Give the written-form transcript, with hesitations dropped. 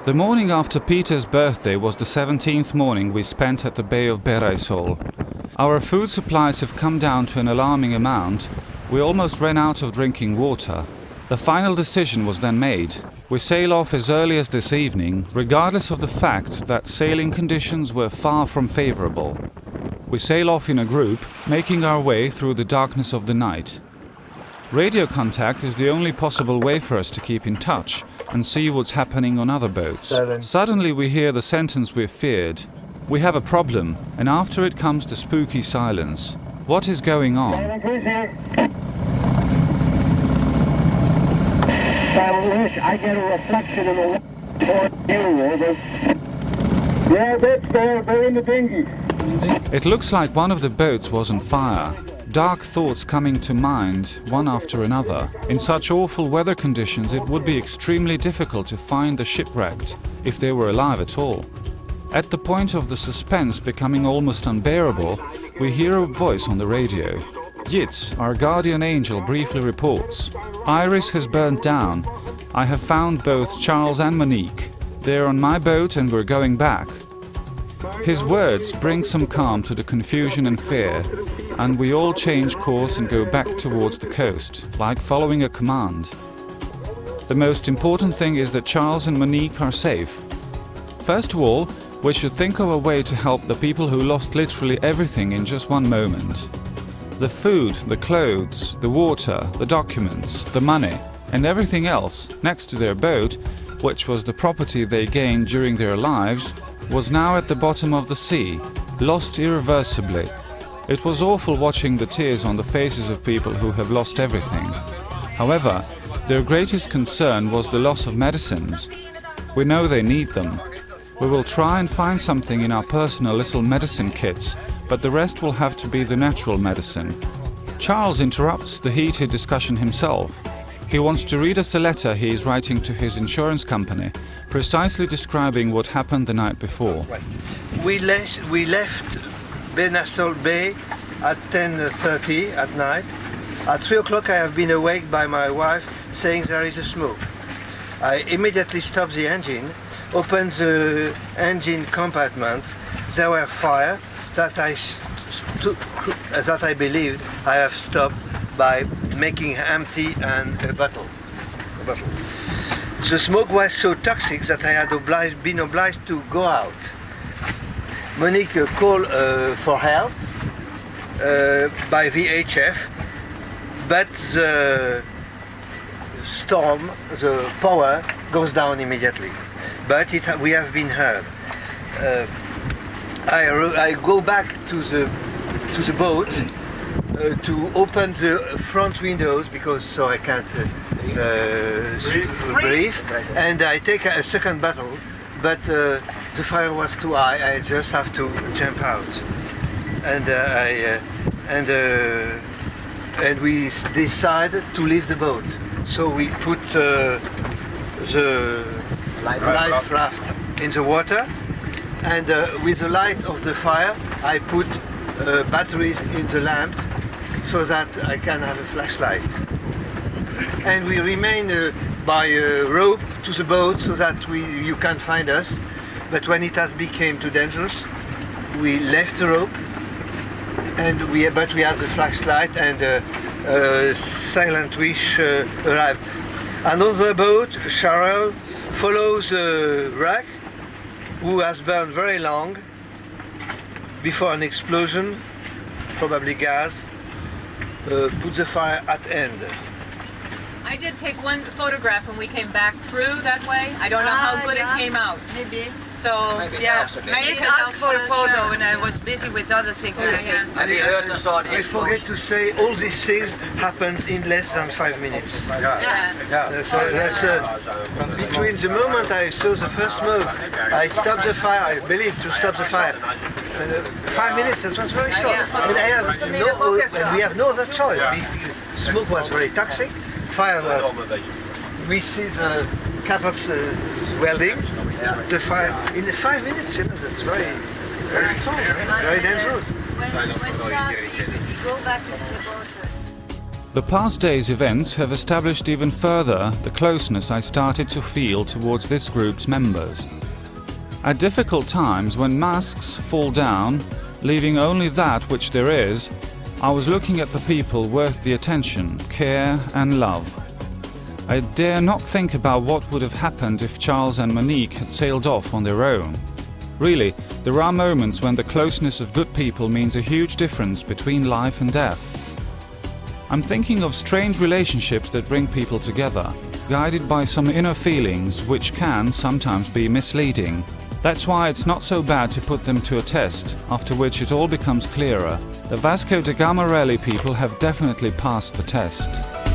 The morning after Peter's birthday was the 17th morning we spent at the Bay of Bereisol. Our food supplies have come down to an alarming amount. We almost ran out of drinking water. The final decision was then made. We sail off as early as this evening, regardless of the fact that sailing conditions were far from favorable. We sail off in a group, making our way through the darkness of the night. Radio contact is the only possible way for us to keep in touch and see what's happening on other boats. Suddenly we hear the sentence we've feared. We have a problem, and after it comes the spooky silence. What is going on? I get a reflection in the yeah, that's there. They're in the dinghy. It looks like one of the boats was on fire. Dark thoughts coming to mind, one after another. In such awful weather conditions, it would be extremely difficult to find the shipwrecked, if they were alive at all. At the point of the suspense becoming almost unbearable, we hear a voice on the radio. Yitz, our guardian angel, briefly reports, "Iris has burnt down. I have found both Charles and Monique. They're on my boat and we're going back." His words bring some calm to the confusion and fear, and we all change course and go back towards the coast, like following a command. The most important thing is that Charles and Monique are safe. First of all, we should think of a way to help the people who lost literally everything in just one moment. The food, the clothes, the water, the documents, the money, and everything else next to their boat, which was the property they gained during their lives, was now at the bottom of the sea, lost irreversibly. It was awful watching the tears on the faces of people who have lost everything. However, their greatest concern was the loss of medicines. We know they need them. We will try and find something in our personal little medicine kits, but the rest will have to be the natural medicine. Charles interrupts the heated discussion himself. He wants to read us a letter he is writing to his insurance company, precisely describing what happened the night before. We left Benassol Bay at 10:30 at night. At 3 o'clock I have been awaked by my wife saying there is a smoke. I immediately stopped the engine, opened the engine compartment. There were fire that I believed I have stopped by making empty a bottle. The smoke was so toxic that I had been obliged to go out. Monique called for help by VHF, but the storm, the power goes down immediately. But we have been heard. I go back to the boat to open the front windows because so I can't breathe. And I take a second bottle, but the fire was too high. I just have to jump out, and we decided to leave the boat. So we put the life raft in the water, and with the light of the fire, I put batteries in the lamp so that I can have a flashlight. And we remain by a rope to the boat so that you can't find us. But when it has become too dangerous, we left the rope, but we had the flashlight, and Silent Wish arrived. Another boat, Cheryl, follows the wreck, who has burned very long before an explosion, probably gas, put the fire at end. I did take one photograph when we came back through that way. I don't know how good it came out. Maybe. So Yeah, I asked for a photo and I was busy with other things. I forget to say, all these things happened in less than 5 minutes. That's between the moment I saw the first smoke, I stopped the fire, I believe to stop the fire. 5 minutes, that was very short. And we have no other choice. Smoke was very toxic. Fire was, we see the capots welding, the fire, in 5 minutes, that's very strong, it's very dangerous. When Charles, you go back into the boat. The past day's events have established even further the closeness I started to feel towards this group's members. At difficult times, when masks fall down, leaving only that which there is, I was looking at the people worth the attention, care and love. I dare not think about what would have happened if Charles and Monique had sailed off on their own. Really, there are moments when the closeness of good people means a huge difference between life and death. I'm thinking of strange relationships that bring people together, guided by some inner feelings which can sometimes be misleading. That's why it's not so bad to put them to a test, after which it all becomes clearer. The Vasco da Gama Rally people have definitely passed the test.